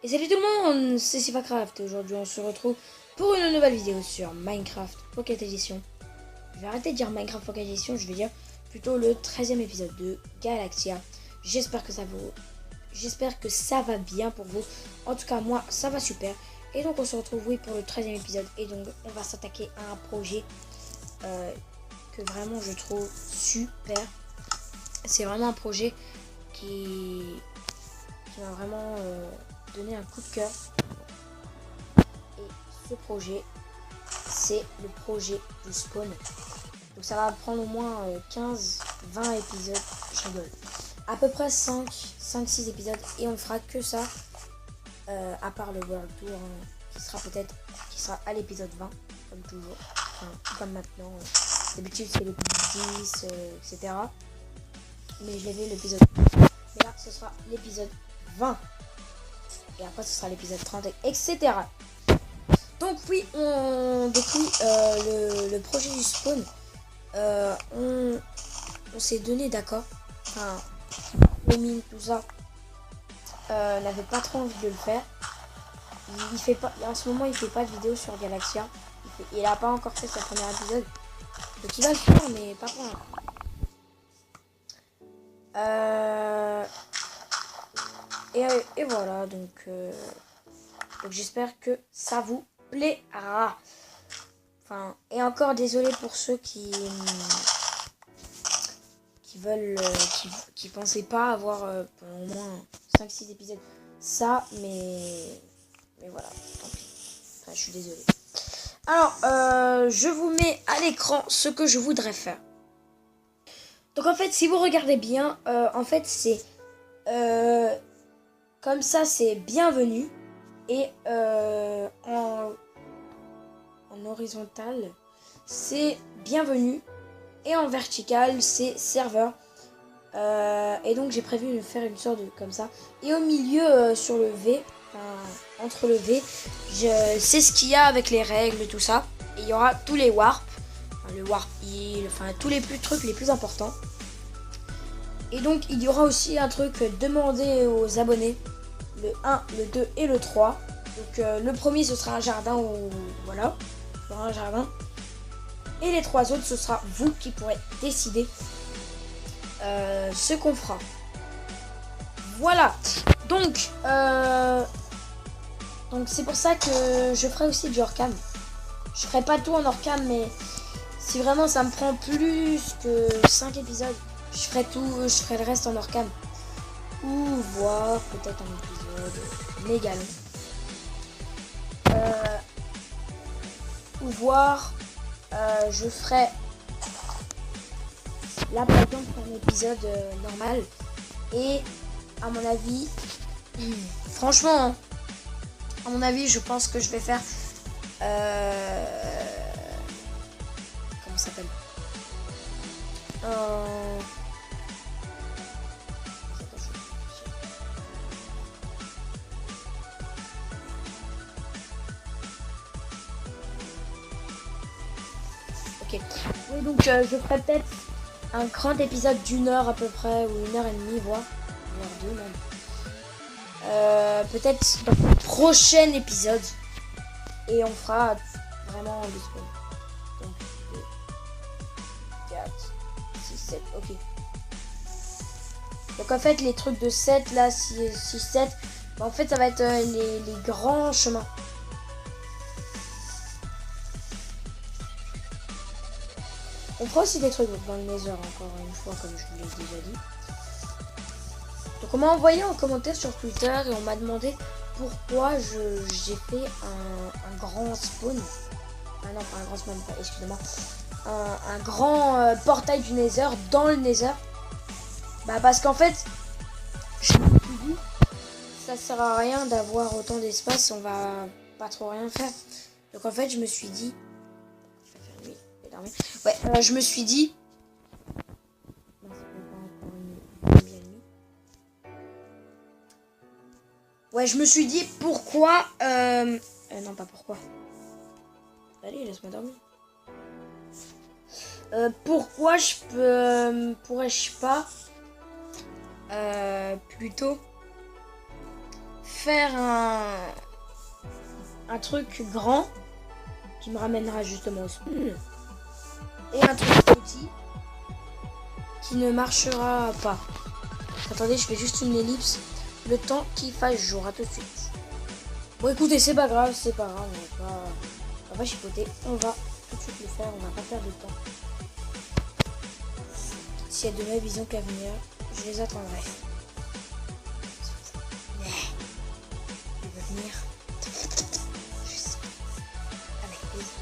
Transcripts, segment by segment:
Et salut tout le monde, c'est Sifacraft. Aujourd'hui on se retrouve pour une nouvelle vidéo sur Minecraft Pocket Edition. Je vais arrêter de dire Minecraft Pocket Edition, je vais dire plutôt le 13e épisode de Galaxia. J'espère que ça va bien pour vous. En tout cas moi ça va super. Et donc on se retrouve pour le 13e épisode. Et donc on va s'attaquer à un projet que vraiment je trouve super. C'est vraiment un projet qui m'a vraiment donné un coup de cœur. Et ce projet, c'est le projet du spawn. Donc ça va prendre au moins 15-20 épisodes, je rigole. À peu près 5-6 épisodes et on fera que ça. À part le World Tour, qui sera à l'épisode 20, comme toujours. Enfin, comme maintenant. D'habitude c'est l'épisode 10, etc. Mais je l'ai vu l'épisode 1. Mais là, ce sera l'épisode 20. Et après, ce sera l'épisode 30, etc. Donc oui, depuis le projet du spawn, on s'est donné d'accord. Enfin, les mines, tout ça, n'avait pas trop envie de le faire. Il fait pas, en ce moment, il fait pas de vidéo sur Galaxia. Il a pas encore fait sa première épisode. Donc il va le faire, mais pas pour l'instant. Et voilà, donc j'espère que ça vous plaira. Enfin, et encore désolé pour ceux qui veulent, qui pensaient pas avoir pendant au moins 5-6 épisodes ça, mais voilà, tant pis. Enfin, je suis désolée. Alors, je vous mets à l'écran ce que je voudrais faire. Donc en fait, si vous regardez bien, en fait c'est comme ça, c'est bienvenue. Et en horizontal, c'est bienvenue. Et en vertical, c'est serveur. Et donc, j'ai prévu de faire une sorte de comme ça. Et au milieu, sur le V, entre le V, c'est ce qu'il y a avec les règles, tout ça. Et il y aura tous les warps, le warp heal, enfin tous les trucs les plus importants. Et donc, il y aura aussi un truc demandé aux abonnés. Le 1, le 2 et le 3. Donc le premier ce sera un jardin où voilà, il y aura un jardin. Et les 3 autres ce sera vous qui pourrez décider ce qu'on fera. Voilà. Donc c'est pour ça que je ferai aussi du hors-cam. Je ferai pas tout en hors-cam, mais si vraiment ça me prend plus que 5 épisodes, je ferai le reste en hors-cam. Ou voir peut-être un épisode méga long. Ou voir, je ferai là par exemple un épisode normal. Et à mon avis, franchement, hein, à mon avis, je pense que je vais faire comment ça s'appelle, ok. Oui, donc je ferai peut-être un grand épisode d'1 heure à peu près, ou 1 heure et demie, voire 1 heure 2 même. Peut-être dans le prochain épisode. Et on fera vraiment des spawns. Donc 2, 4, 6, 7, ok. Donc en fait les trucs de 7 là, 6, 7, bah, en fait ça va être les grands chemins. On fera aussi des trucs dans le Nether encore une fois, comme je vous l'ai déjà dit. Donc on m'a envoyé en commentaire sur Twitter et on m'a demandé pourquoi j'ai fait un grand spawn. Ah non, pas un grand spawn, excusez-moi. Un grand portail du Nether dans le Nether. Bah parce qu'en fait, je me suis dit, ça sert à rien d'avoir autant d'espace, on va pas trop rien faire. Donc en fait, je me suis dit, ouais, je me suis dit, ouais, je me suis dit pourquoi, non pas pourquoi. Allez, laisse-moi dormir. Pourquoi pourrais-je pas plutôt faire un truc grand qui me ramènera justement au spawn. Et un truc petit qui ne marchera pas. Attendez, je fais juste une ellipse. Le temps qu'il fasse jour. À tout de suite. Bon, écoutez, c'est pas grave, on va pas chipoter. On va tout de suite le faire, on va pas perdre de temps. S'il y a de nouvelles visions qu'à venir, je les attendrai. Il va venir. Juste avec plaisir.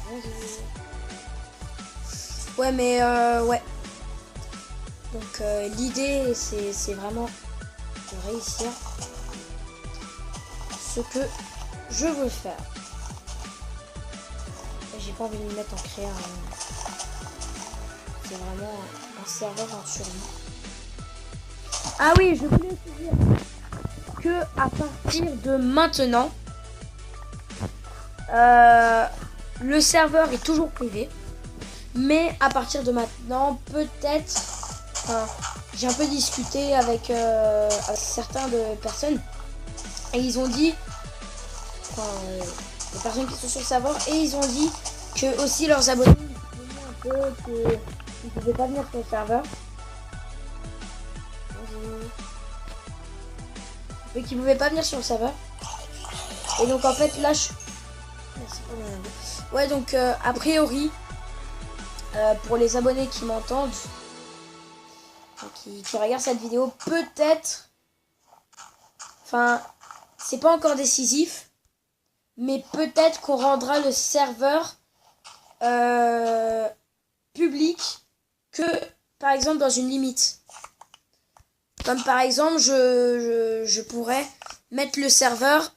Bonjour. Ouais, mais ouais. Donc l'idée, c'est vraiment de réussir ce que je veux faire. Et j'ai pas envie de me mettre en créer c'est vraiment un serveur en survie. Ah oui, je voulais aussi dire que à partir de maintenant, le serveur est toujours privé. Mais à partir de maintenant, peut-être, j'ai un peu discuté avec certaines personnes et ils ont dit, les personnes qui sont sur le serveur, et ils ont dit que aussi leurs abonnés un peu qu'ils ne pouvaient pas venir sur le serveur. Et qu'ils ne pouvaient pas venir sur le serveur. Et donc en fait là ouais, donc a priori pour les abonnés qui m'entendent, qui regardent cette vidéo, peut-être, c'est pas encore décisif, mais peut-être qu'on rendra le serveur public que par exemple dans une limite. Comme par exemple je pourrais mettre le serveur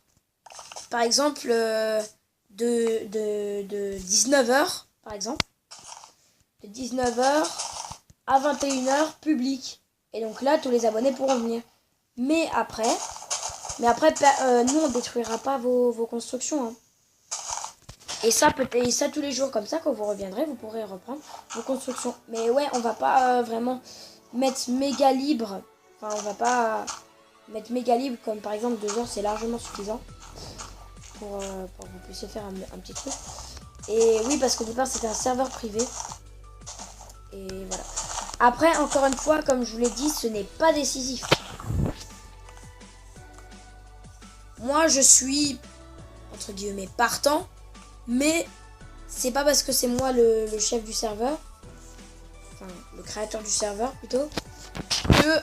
par exemple de 19h par exemple, de 19h à 21h public. Et donc là tous les abonnés pourront venir. Mais après nous on détruira pas vos constructions, hein. Et ça tous les jours, comme ça quand vous reviendrez vous pourrez reprendre vos constructions. Mais ouais, on va pas vraiment mettre méga libre. On va pas mettre méga libre comme par exemple 2 heures, c'est largement suffisant pour que vous puissiez faire un petit truc. Et oui, parce qu'au départ c'était un serveur privé. Et voilà. Après, encore une fois, comme je vous l'ai dit, ce n'est pas décisif. Moi je suis entre guillemets partant, mais c'est pas parce que c'est moi le chef du serveur, le créateur du serveur plutôt, que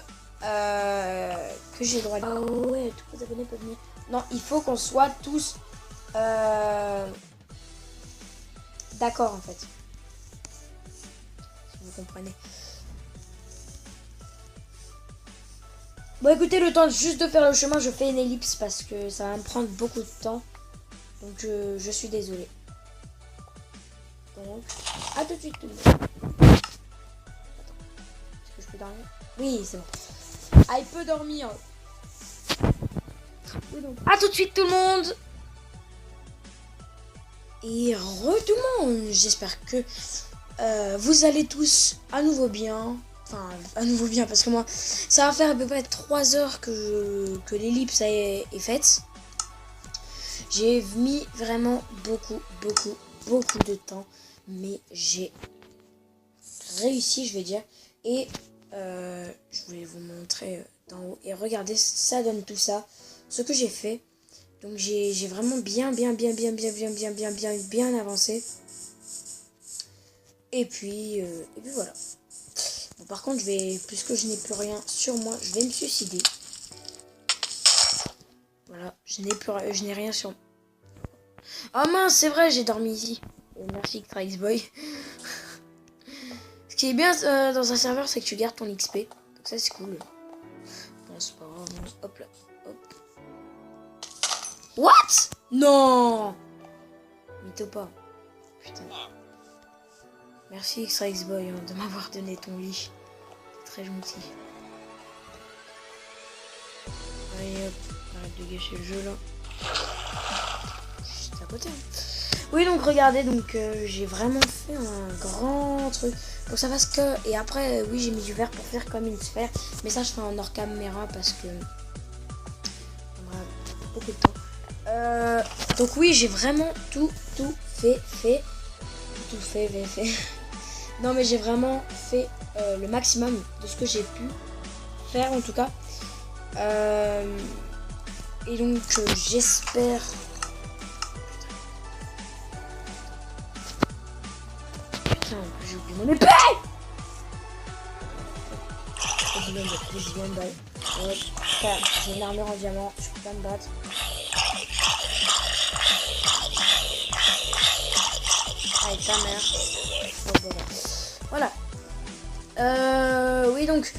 j'ai le droit de... Oh ouais, tous les abonnés peuvent venir. Non, il faut qu'on soit tous d'accord en fait. Si vous comprenez. Bon écoutez, le temps juste de faire le chemin, je fais une ellipse parce que ça va me prendre beaucoup de temps. Donc je suis désolée. Donc, à tout de suite tout le monde. Attends. Est-ce que je peux dormir? Oui, c'est bon. Ah, il peut dormir. Oui, donc. À tout de suite tout le monde. Et tout le monde. J'espère que vous allez tous à nouveau bien. À nouveau bien, parce que moi, ça va faire à peu près 3 heures que l'ellipse est faite. J'ai mis vraiment beaucoup de temps, mais j'ai réussi, je vais dire. Et je voulais vous montrer d'en haut. Et regardez, ça donne tout ça, ce que j'ai fait. Donc j'ai vraiment bien avancé. Et puis voilà. Bon, par contre, puisque je n'ai plus rien sur moi, je vais me suicider. Voilà, je n'ai rien sur moi. Oh mince, c'est vrai, j'ai dormi ici. Et merci Xboy. Ce qui est bien dans un serveur, c'est que tu gardes ton XP. Donc ça, c'est cool. Bon, c'est pas grave. Hop là. Hop. What? Non. Mytho pas. Putain. Merci Xboy de m'avoir donné ton lit. C'est très gentil. Allez hop, arrête de gâcher le jeu là. Juste à côté. Oui, donc regardez, donc j'ai vraiment fait un grand truc. Donc ça fasse que... Et après, oui, j'ai mis du verre pour faire comme une sphère. Mais ça, je fais en hors caméra parce que beaucoup de temps. Donc oui, j'ai vraiment tout fait. Non mais j'ai vraiment fait le maximum de ce que j'ai pu faire en tout cas. Et donc j'espère... Putain, j'ai oublié mon épée. J'ai une armure en diamant, je peux pas me battre. Avec ta mère. Voilà. Oui, donc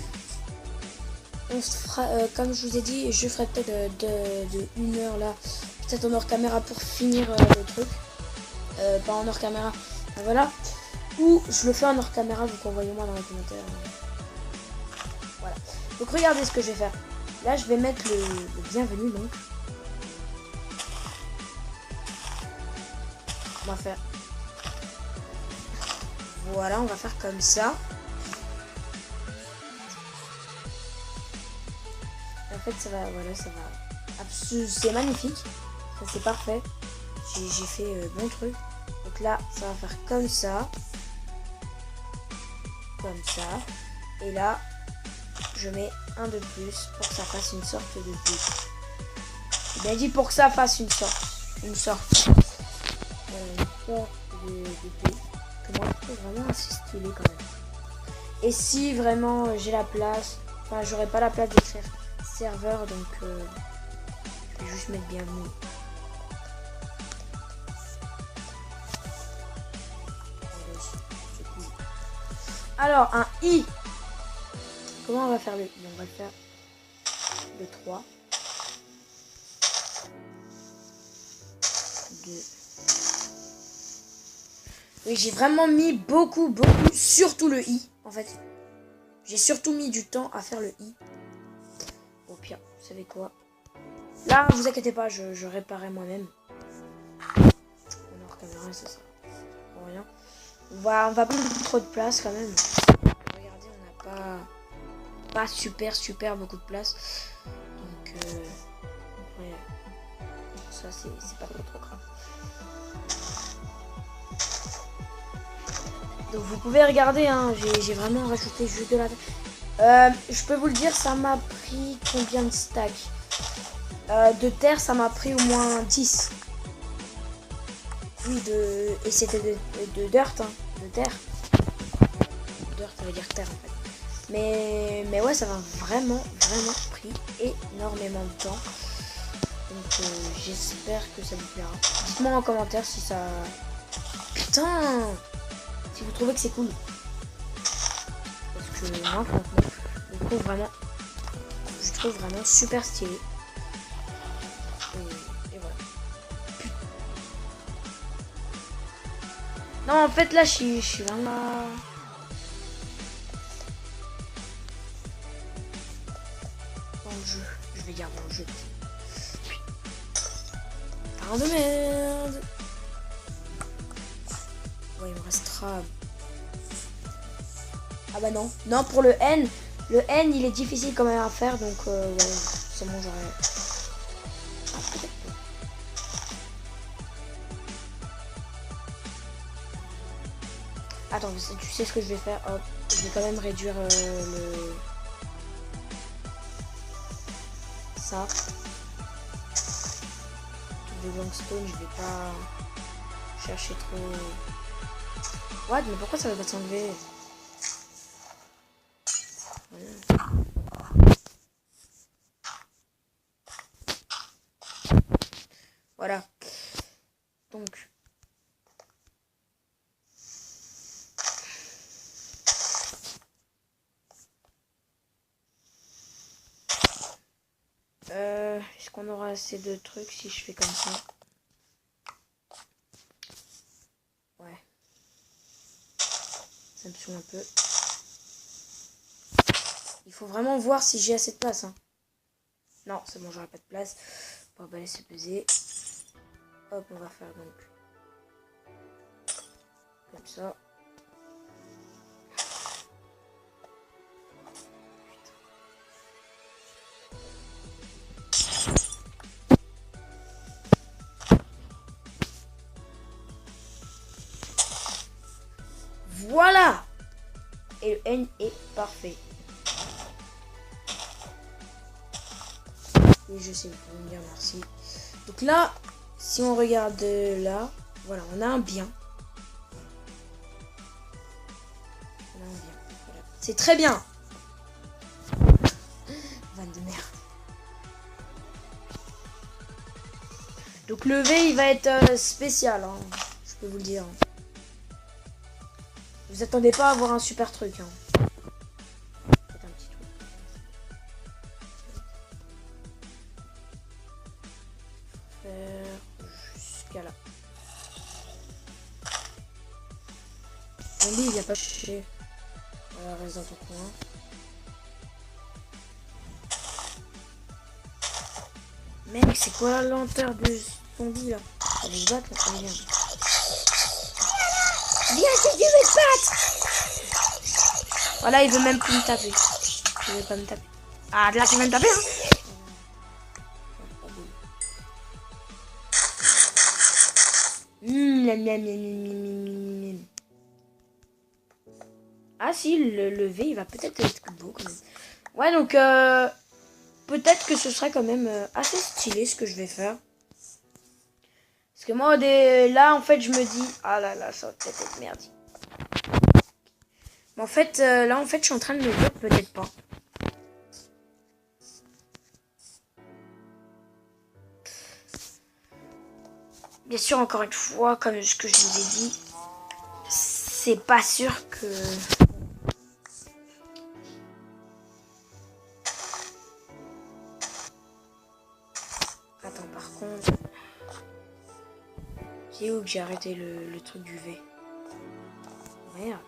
on se fera, comme je vous ai dit, je ferai peut-être de 1 heure là, peut-être en hors caméra pour finir le truc. Pas en hors caméra, voilà. Ou je le fais en hors caméra, donc envoyez-moi dans les commentaires. Voilà. Donc regardez ce que je vais faire. Là, je vais mettre le bienvenu, donc. On va faire. Voilà, on va faire comme ça. En fait, ça va, voilà, ça va. C'est magnifique. Ça, c'est parfait. J'ai fait bon truc. Donc là, ça va faire comme ça. Comme ça. Et là, je mets un de plus pour que ça fasse une sorte de but. Il a dit pour que ça fasse une sorte de but. Que moi, je trouve vraiment assez stylé quand même. Et si vraiment j'ai la place, enfin, j'aurais pas la place d'écrire serveur, donc je vais juste mettre bienvenue. Alors, un i. Comment on va faire le i? On va le faire de 3. 2. Oui, j'ai vraiment mis beaucoup, surtout le i, en fait. J'ai surtout mis du temps à faire le i. Au pire, vous savez quoi? Là, vous inquiétez pas, je réparais moi-même. On hors caméra, c'est ça. Pour rien. On va pas prendre trop de place quand même. Regardez, on n'a pas super beaucoup de place. Donc, ouais. Ça, c'est pas trop grave. Donc, vous pouvez regarder, hein. J'ai vraiment rajouté juste de la... je peux vous le dire, ça m'a pris combien de stacks? De terre, ça m'a pris au moins 10. Oui, et c'était de dirt, hein, de terre. Dirt, ça veut dire terre en fait. Mais ouais, ça m'a vraiment pris énormément de temps. Donc j'espère que ça vous plaira. Dites-moi en commentaire si ça... Putain! Si vous trouvez que c'est cool. Parce que moi, franchement, je trouve vraiment super stylé. Et voilà. Non, en fait, là, je suis vraiment... Dans le jeu. Je vais dire dans le jeu. Parle de merde. Ouais, il me restera... Ah bah non. Non, pour le N. Le N, il est difficile quand même à faire. Donc, ouais, c'est bon, j'aurais... Attends, tu sais ce que je vais faire? Hop, je vais quand même réduire ça. De Longstone, je vais pas chercher trop... What? Mais pourquoi ça va pas s'enlever? Voilà. Donc... Est-ce qu'on aura assez de trucs si je fais comme ça? Ouais. Ça me saoule un peu. Il faut vraiment voir si j'ai assez de place. Hein. Non, c'est bon, j'aurai pas de place. On va laisser peser. Hop, on va faire donc comme ça. Voilà. Et le N est parfait. Et je sais, vous pouvez me dire merci. Donc là, si on regarde là, voilà, on a un bien. On a un bien. Voilà. C'est très bien. Vanne de merde. Donc le V, il va être spécial, hein. Je peux vous le dire. Vous attendez pas à avoir un super truc. Hein. Peut-être un petit truc. Faire jusqu'à là. Bon, lui, il vient pas chercher. Voilà, reste dans ton coin. Mec, c'est quoi la lenteur de zombie là? On va se battre là, oh, merde. Viens, si tu veux te battre! Voilà, il veut même plus me taper. Il veut pas me taper. Ah, là, tu veux me taper, hein? Ah si, le V, il va peut-être être beau quand même. Ouais, donc, peut-être que ce serait quand même assez stylé ce que je vais faire. Parce que moi, là, en fait, je me dis... Ah là là, ça va peut-être être merdique. Mais en fait, là, en fait, je suis en train de me dire peut-être pas. Bien sûr, encore une fois, comme ce que je vous ai dit, c'est pas sûr que... Attends, par contre... C'est où que j'ai arrêté le truc du V? Merde.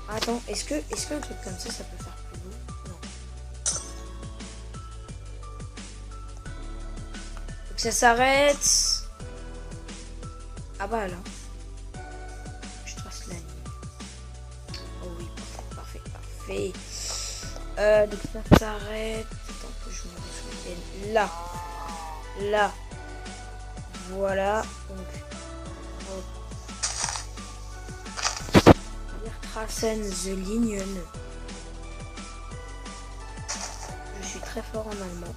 Attends, est-ce qu'un truc comme ça peut faire plus beau? Non. Donc ça s'arrête. Ah bah là. Je trace la ligne. Oh oui, parfait, parfait. Donc ça s'arrête. Attends que je me souvienne. Là. Là. Voilà. Donc. Tracen the Linien. Je suis très fort en allemand.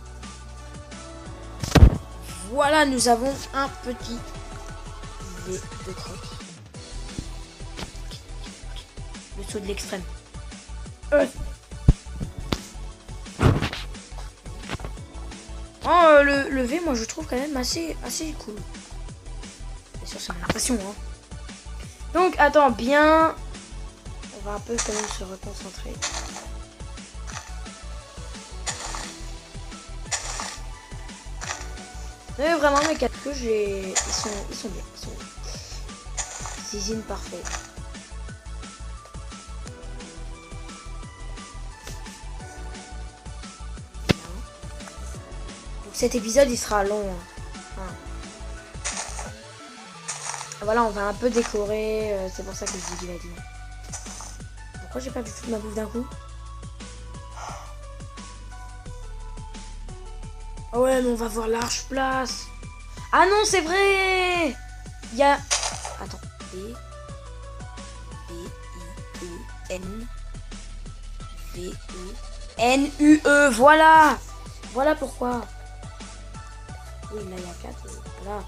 Voilà, nous avons un petit V de croc. Le saut de l'extrême. Oh, le V, moi je trouve quand même assez cool. Bien sûr, c'est mon impression. Hein. Donc, attends, bien. On va un peu quand même se reconcentrer. Mais vraiment, mes 4 queues, ils sont bien. Ils sont bien. Zizine parfait. Donc cet épisode, il sera long. Hein. Voilà, on va un peu décorer. C'est pour ça que je dis qu'il a dit. Pourquoi j'ai perdu toute ma bouffe d'un coup? Oh ouais, mais on va voir large place. Ah non, c'est vrai. Il y a... Attends. B-I-E-N-V-E-N-U-E. Voilà. Voilà pourquoi. Oui, là, il y a 4. Voilà.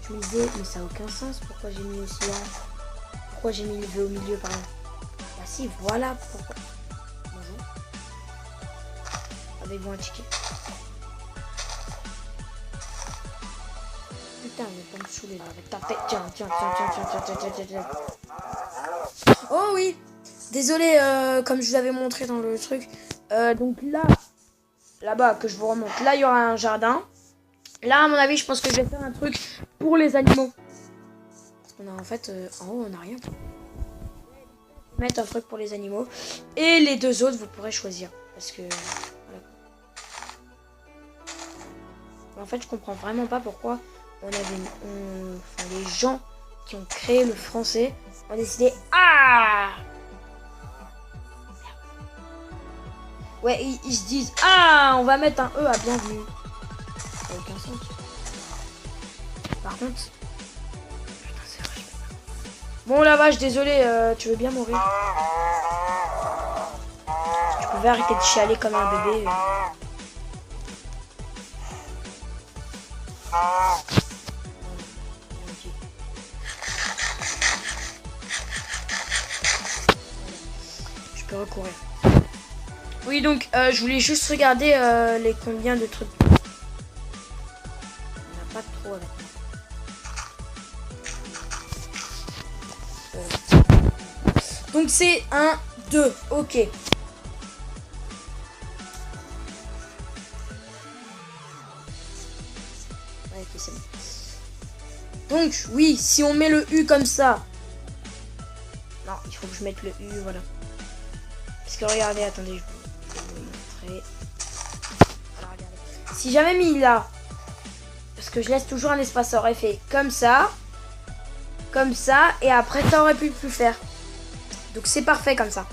Je me disais, mais ça n'a aucun sens. Pourquoi j'ai mis aussi là? Pourquoi j'ai mis le V au milieu, pardon? Bah si, voilà pourquoi. Bonjour. Avez-vous un ticket? Putain, mais pas me saouler là avec ta tête. Tiens. Oh oui. Désolé, comme je vous avais montré dans le truc. Donc là-bas, que je vous remonte. Là, il y aura un jardin. Là, à mon avis, je pense que je vais faire un truc pour les animaux. Parce qu'on a en fait... en haut, on n'a rien. Mettre un truc pour les animaux. Et les deux autres, vous pourrez choisir. Parce que... Voilà. En fait, je comprends vraiment pas pourquoi les gens qui ont créé le français ont décidé... Ah! Ouais, ils se disent... Ah! On va mettre un E à bienvenue. Ça n'a aucun sens. Par contre... Putain, c'est vrai. Bon, la vache, désolé, tu veux bien mourir? Tu pouvais arrêter de chialer comme un bébé. Je peux recourir. Oui, donc, je voulais juste regarder les combien de trucs. On n'a pas trop avec moi. Donc, c'est 1, 2. Ok. Ouais, ok, c'est bon. Donc, oui, si on met le U comme ça. Non, il faut que je mette le U, voilà. Parce que regardez, attendez, je vais vous montrer. Alors, regardez. Si j'avais mis là, parce que je laisse toujours un espace, ça aurait fait comme ça, et après ça aurait pu plus faire. Donc c'est parfait comme ça.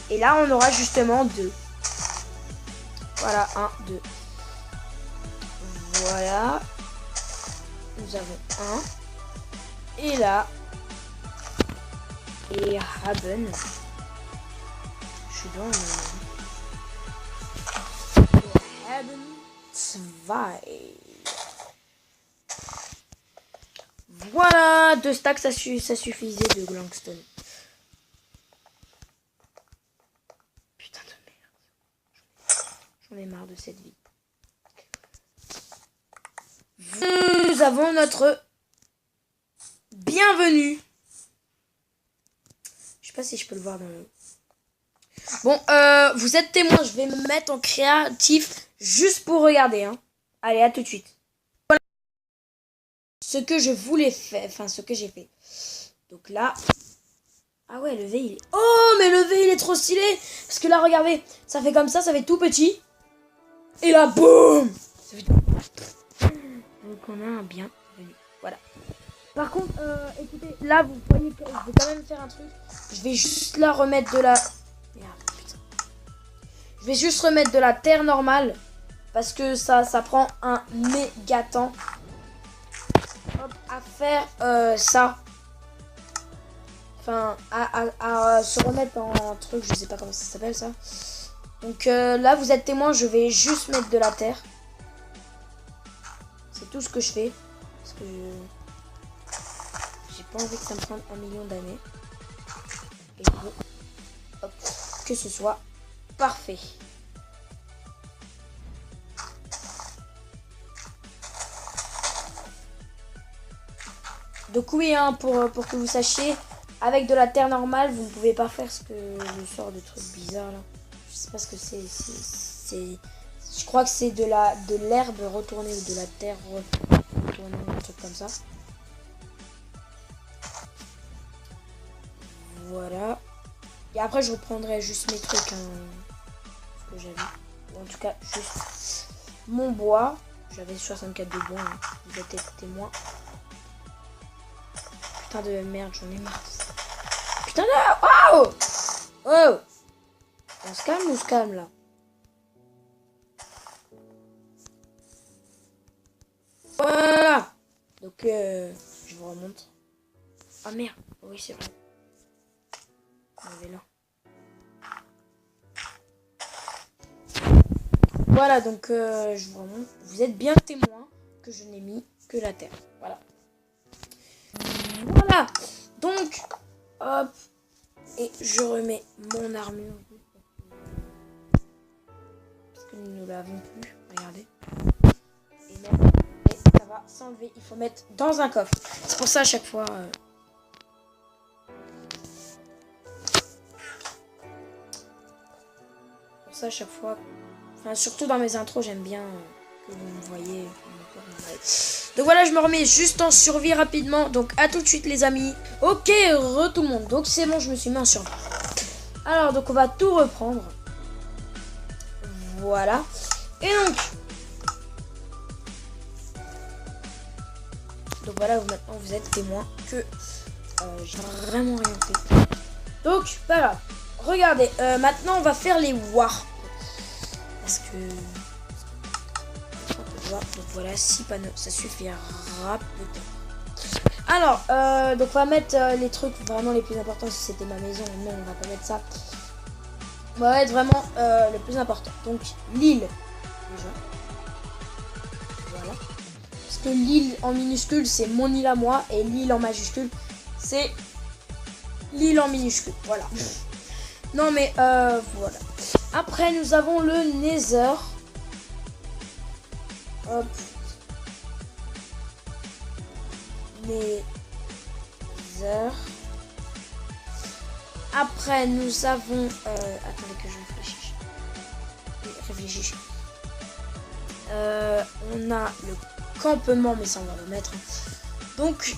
Et là, on aura justement 2. Voilà, 1, 2. Voilà. Nous avons 1. Et là. Et haben. Je suis dans haben 2. Voilà, 2 stacks, ça suffisait de Glangstone. Putain de merde. J'en ai marre de cette vie. Nous avons notre bienvenue. Je sais pas si je peux le voir dans le... Bon, vous êtes témoin, je vais me mettre en créatif juste pour regarder. Hein. Allez, à tout de suite. Voilà ce que je voulais faire, enfin ce que j'ai fait. Donc là... Ah ouais, le V il est... Oh, mais le V il est trop stylé. Parce que là, regardez, ça fait comme ça fait tout petit. Et là, boum. Donc on a un bienvenu. Voilà. Par contre, écoutez, là, vous voyez que je vais quand même faire un truc. Je vais juste là remettre de la... Merde, putain. Je vais juste remettre de la terre normale. Parce que ça prend un méga temps. Hop, à faire ça. Enfin, à se remettre en truc, je sais pas comment ça s'appelle ça. Donc là, vous êtes témoin, je vais juste mettre de la terre. C'est tout ce que je fais. Parce que j'ai pas envie que ça me prenne 1 million d'années. Et bon, hop, que ce soit parfait. Donc oui, hein, pour que vous sachiez, avec de la terre normale, vous ne pouvez pas faire ce que je sors de trucs bizarres là. Je sais pas ce que c'est. Je crois que c'est de l'herbe retournée ou de la terre retournée, un truc comme ça. Voilà. Et après, je reprendrai juste mes trucs, hein, ce que j'avais. Ou en tout cas, juste mon bois. J'avais 64 de bois, hein. Vous êtes témoin. Putain de merde, j'en ai marre. Putain de... Oh! Oh! On se calme ou on se calme là? Voilà! Donc, je vous remonte. Ah merde, oui, c'est vrai. On avait là. Voilà, donc, je vous remonte. Vous êtes bien témoin que je n'ai mis que la terre. Voilà. Voilà! Donc, hop. Et je remets mon armure. Parce que nous ne l'avons plus. Regardez. Et même, ça va s'enlever. Il faut mettre dans un coffre. C'est pour ça à chaque fois... Pour ça à chaque fois... Enfin, surtout dans mes intros, j'aime bien que vous me voyez. Donc voilà, je me remets juste en survie rapidement. Donc à tout de suite les amis. Ok, tout le monde. Donc c'est bon, je me suis mis en survie. Alors donc on va tout reprendre. Voilà. Et donc voilà, maintenant vous êtes témoin que j'ai vraiment rien fait. Donc voilà. Regardez, maintenant on va faire les warps. Parce que... Donc voilà, 6 panneaux, ça suffira peut-être. Alors, donc on va mettre les trucs vraiment les plus importants. Si c'était ma maison, non, on va pas mettre ça. On va mettre vraiment le plus important. Donc l'île, déjà. Voilà. Parce que l'île en minuscule, c'est mon île à moi. Et l'île en majuscule, c'est l'île en minuscule. Voilà. Non mais voilà. Après, nous avons le Nether. Hop. Nether. Après, nous avons... attendez que je réfléchisse. Oui, réfléchis. On a le campement, mais ça, on va le mettre. Donc,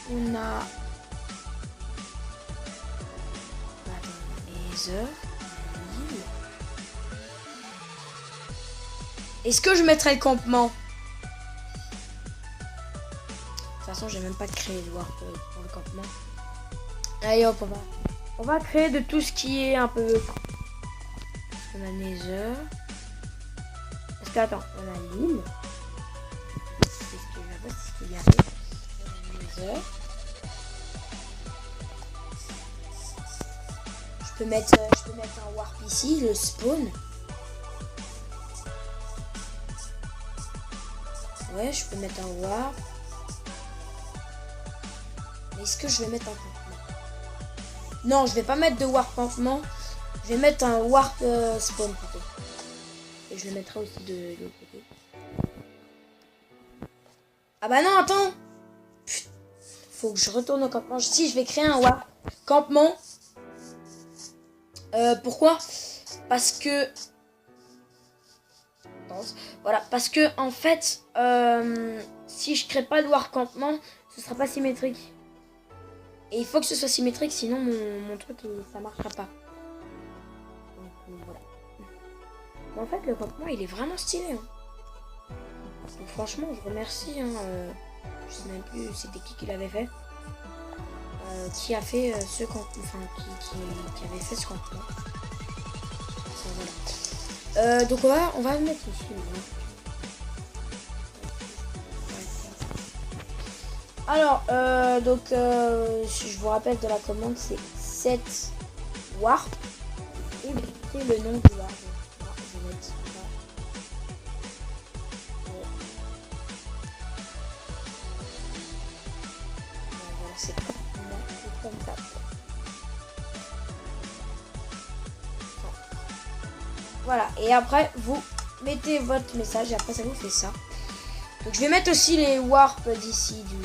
on a... les heures. Est-ce que je mettrai le campement? De toute façon, j'ai même pas créé de warp pour le campement. Allez hop, on va créer de tout ce qui est un peu... On a Nether. Parce que attends, on a l'île. C'est ce qu'il y avait. Nether. Je peux mettre un warp ici, le spawn. Ouais, je peux mettre un warp. Mais est-ce que je vais mettre un campement? Non, je vais pas mettre de warp campement. Je vais mettre un warp spawn plutôt. Et je le mettrai aussi de l'autre côté. Ah bah non, attends. Putain, faut que je retourne au campement. Si, je vais créer un warp campement. Pourquoi? Parce que... Voilà, parce que en fait, si je crée pas de warp campement, ce sera pas symétrique. Et il faut que ce soit symétrique, sinon mon truc, ça marchera pas. Donc voilà. Mais en fait, le campement, il est vraiment stylé. Hein. Donc, franchement, je remercie. Hein, je sais même plus c'était qui l'avait fait. Qui a fait ce campement. Enfin, qui avait fait ce campement. Voilà. Donc on va le mettre ici. Alors, si je vous rappelle de la commande, c'est 7 warp. Et vous mettez le nom du warp. Je vais mettre ça. Voilà, c'est comme ça. Voilà, et après, vous mettez votre message et après, ça vous fait ça. Donc, je vais mettre aussi les warps d'ici du...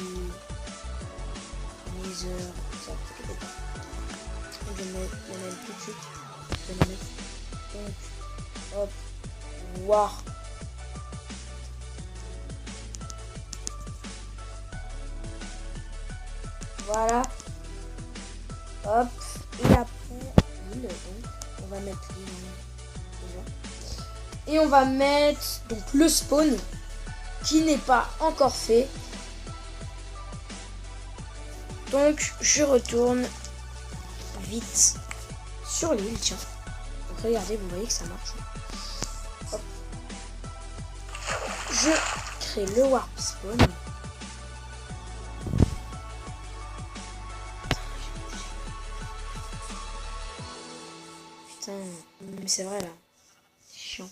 les heures, ça, je vais mettre tout de suite. Je vais les mettre. Donc, hop, warp. Voilà. Hop. Et après, l'île, donc, on va mettre l'île. Et on va mettre donc le spawn qui n'est pas encore fait. Donc je retourne vite sur l'île, tiens. Donc regardez, vous voyez que ça marche. Hop. Je crée le warp spawn. Putain, mais c'est vrai là. C'est chiant.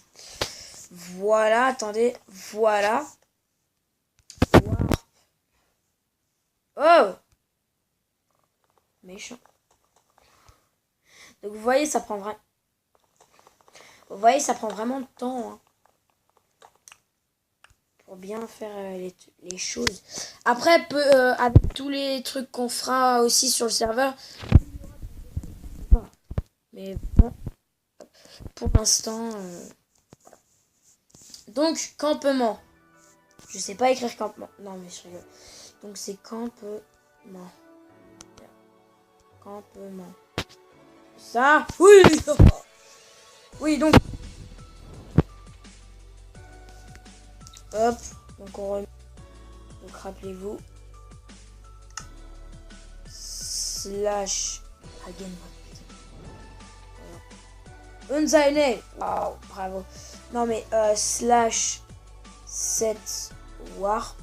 Voilà, attendez, voilà. Warp. Oh! Méchant. Donc vous voyez, ça prend vraiment... Vous voyez, ça prend vraiment de temps. Hein, pour bien faire les choses. Après, avec tous les trucs qu'on fera aussi sur le serveur. Mais bon, pour l'instant... Donc, campement. Je sais pas écrire campement. Non, mais je rigole. Donc, c'est campement. Campement. Ça, oui. Oui, donc. Hop. Donc, on remet. Donc, rappelez-vous. Slash. Again. Voilà. Unzine. Wow, bravo. Non mais slash 7 warp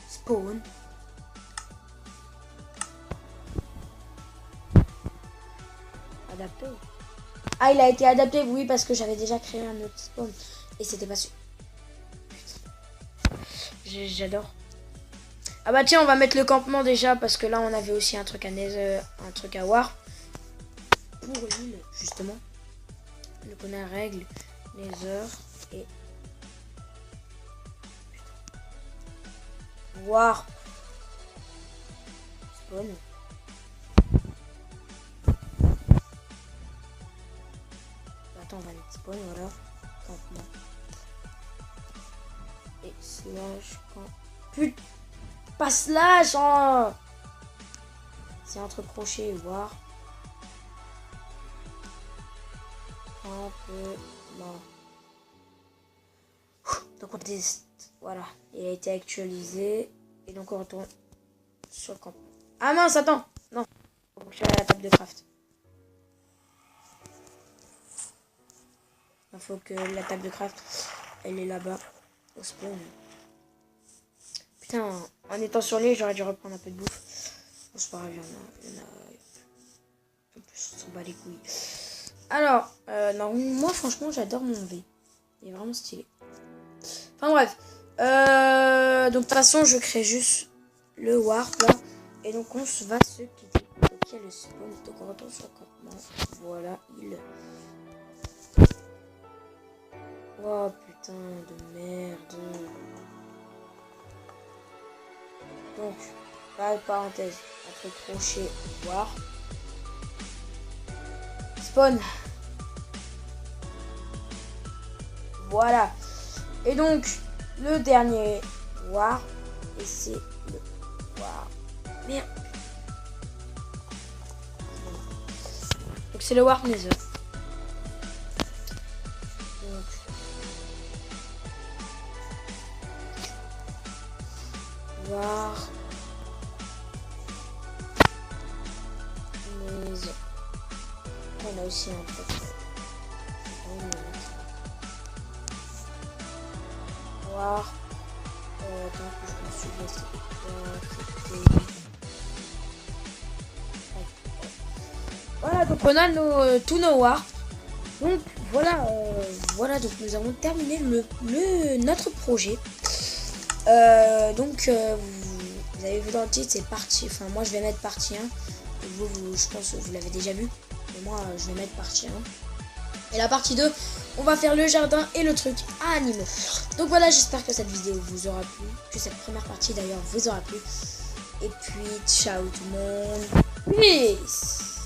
spawn. Adapté. Ah, il a été adapté, oui, parce que j'avais déjà créé un autre spawn et c'était pas sûr. J'adore. Ah bah tiens, on va mettre le campement déjà parce que là on avait aussi un truc à Nether, un truc à Warp pour l'île justement. Donc on a règle Nether et Warp spawn. Attends, on va mettre spawn, voilà, campement et slash camp. Putain, pas slash, hein. C'est entre crochet et Warp. Campement. Donc on teste. Voilà, il a été actualisé. Et donc on retourne sur le camp. Ah mince, attends. Non, faut que je suis à la table de craft. Il faut que la table de craft, elle est là-bas, au spawn. Putain, en étant sur l'île, j'aurais dû reprendre un peu de bouffe. Bon, c'est pas grave, il y en a. En plus, on s'en bat les couilles. Alors, non, moi franchement, j'adore mon V. Il est vraiment stylé. Enfin bref. Donc de toute façon, je crée juste le warp là. Et donc on va se quitter. Donc il y a le spawn. Donc on retourne sur le campement. Voilà, il. Oh putain de merde. Donc, pas de parenthèse. Entre crochet, warp. Spawn. Voilà. Et donc, le dernier warp. Et c'est le warp. Merde. Donc, c'est le warp Nether. Donc, warp Nether. On a aussi un truc. Warp. Attends que je me souvienne. Voilà, donc on a tous nos warps. Donc voilà, voilà, donc nous avons terminé notre projet. Donc vous avez vu dans le titre, c'est partie. Enfin moi je vais mettre partie 1. Vous, je pense que vous l'avez déjà vu. Mais moi je vais mettre partie 1. Et la partie 2, on va faire le jardin et le truc à animaux. Donc voilà, j'espère que cette vidéo vous aura plu. Que cette première partie d'ailleurs vous aura plu. Et puis ciao tout le monde. Peace.